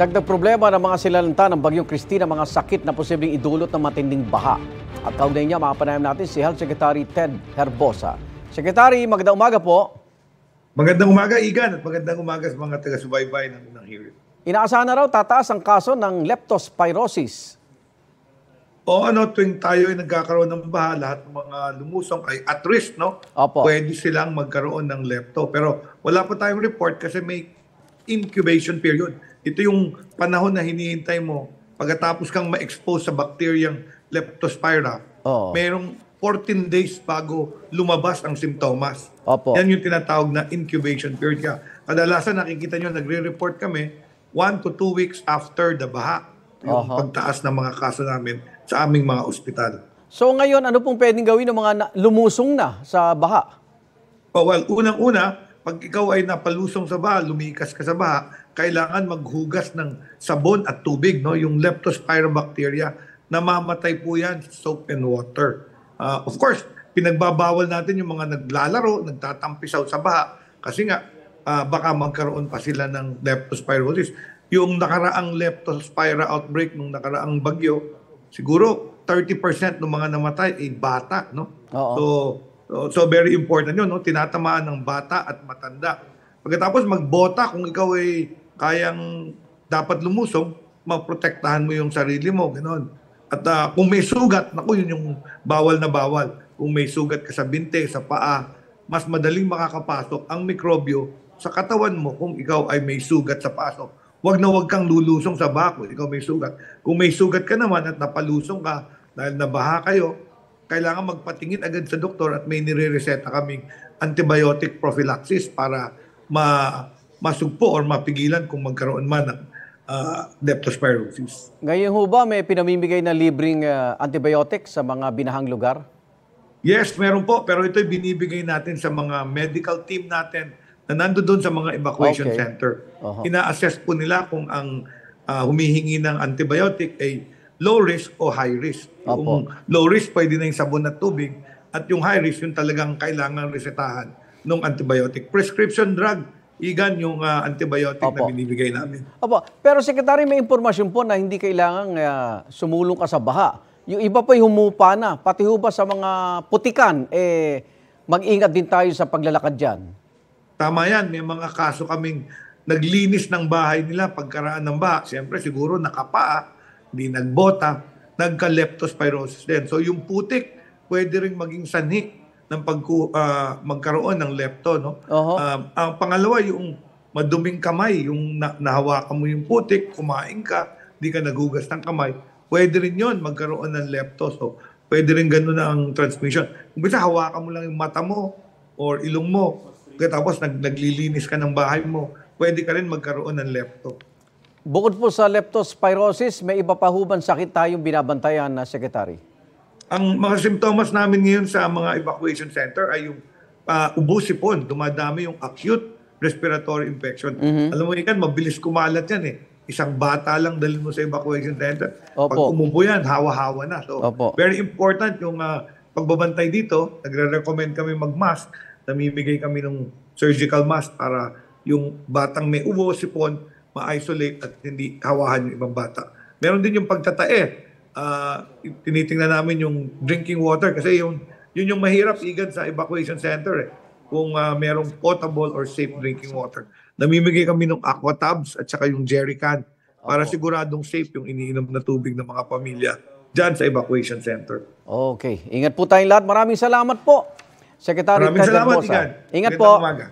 Dagdag problema ng mga silalanta ng Bagyong Christine ang mga sakit na posibleng idulot ng matinding baha. At kaugnay niya, makapanayam natin si Health Secretary Ted Herbosa. Secretary, magandang umaga po. Magandang umaga, Igan, at magandang umaga sa mga taga-subaybay ng hearing. Inaasahan na raw tataas ang kaso ng leptospirosis. Tuwing tayo ay nagkakaroon ng baha, lahat ng mga lumusong ay at risk, no? Opo. Pwede silang magkaroon ng lepto. Pero wala pa tayong report kasi may incubation period. Ito yung panahon na hinihintay mo pagkatapos kang ma-expose sa bacteriang leptospira. Merong 14 days bago lumabas ang simptomas. Opo. Yan yung tinatawag na incubation period. Kadalasan nakikita nyo, nagre-report kami 1 to 2 weeks after the baha. Yung pagtaas ng mga kaso namin sa aming mga ospital. So ngayon, ano pong pwedeng gawin ng mga lumusong na sa baha? Unang-una, pag ikaw ay napalusong sa baha, lumikas ka sa baha, kailangan maghugas ng sabon at tubig, no? Yung leptospirobacteria, namamatay po yan sa soap and water. Of course, pinagbabawal natin yung mga naglalaro, nagtatampisaw sa baha, kasi nga, baka magkaroon pa sila ng leptospirosis. Yung nakaraang leptospira outbreak nung nakaraang bagyo, siguro 30% ng mga namatay ay bata, no? So very important yun, no? Tinatamaan ng bata at matanda. Pagkatapos magbota, kung ikaw ay kayang dapat lumusong, maprotektahan mo yung sarili mo, gano'n. At kung may sugat, naku, yun yung bawal na bawal. Kung may sugat ka sa binte, sa paa, mas madaling makakapasok ang mikrobyo sa katawan mo kung ikaw ay may sugat sa paso. Huwag na huwag kang lulusong sa baha kung ikaw may sugat. Kung may sugat ka naman at napalusong ka dahil nabaha kayo, kailangan magpatingin agad sa doktor at may nire-reseta kaming antibiotic prophylaxis para masugpo or mapigilan kung magkaroon man ng leptospirosis. Ngayon ho ba may pinamimigay na libreng antibiotic sa mga binahang lugar? Yes, meron po. Pero ito'y binibigay natin sa mga medical team natin na nandoon sa mga evacuation center. Ina-assess po nila kung ang humihingi ng antibiotic ay low risk o high risk. Kung low risk, pwede na yung sabon at tubig. At yung high risk, yung talagang kailangan resetahan ng antibiotic. Prescription drug, Igan, yung antibiotic na binibigay namin. Pero Secretary, may impormasyon po na hindi kailangan sumulong ka sa baha. Yung iba pa humupa na, pati ho ba sa mga putikan, mag-ingat din tayo sa paglalakad dyan. Tama yan, may mga kaso kaming naglinis ng bahay nila pagkaraan ng baha. Siyempre siguro nakapaa, hindi nagbota, nagka-leptospirosis din. So yung putik, pwede rin maging sanhi ng magkaroon ng lepto. No? Ang pangalawa, yung maduming kamay, yung nahawakan mo yung putik, kumain ka, di ka naghugas ng kamay, pwede rin yun magkaroon ng lepto. So pwede rin ganun ang transmission. Kung bisa, hawakan mo lang yung mata mo or ilong mo, tapos naglilinis ka ng bahay mo, pwede ka rin magkaroon ng lepto. Bukod po sa leptospirosis, may iba pa hubang sakit tayong binabantayan na Secretary? Ang mga simptomas namin ngayon sa mga evacuation center ay yung ubo-sipon. Dumadami yung acute respiratory infection. Alam mo yan, mabilis kumalat yan eh. Isang bata lang dalhin mo sa evacuation center. Pag umubo yan, hawa-hawa na. So, very important yung pagbabantay dito. Nagre-recommend kami mag-mask. Namimigay kami ng surgical mask para yung batang may ubo, sipon, ma-isolate at hindi hawahan yung ibang bata. Meron din yung pagtatae. Tinitingnan namin yung drinking water kasi yun yung mahirap Igan sa evacuation center eh. Kung merong potable or safe drinking water. Namimigay kami ng aqua tubs at saka yung jerry can para siguradong safe yung iniinom na tubig ng mga pamilya dyan sa evacuation center. Okay. Ingat po tayong lahat. Maraming salamat po, Secretary Ted Herbosa. Maraming salamat, Igan. Ingat po. Umaga.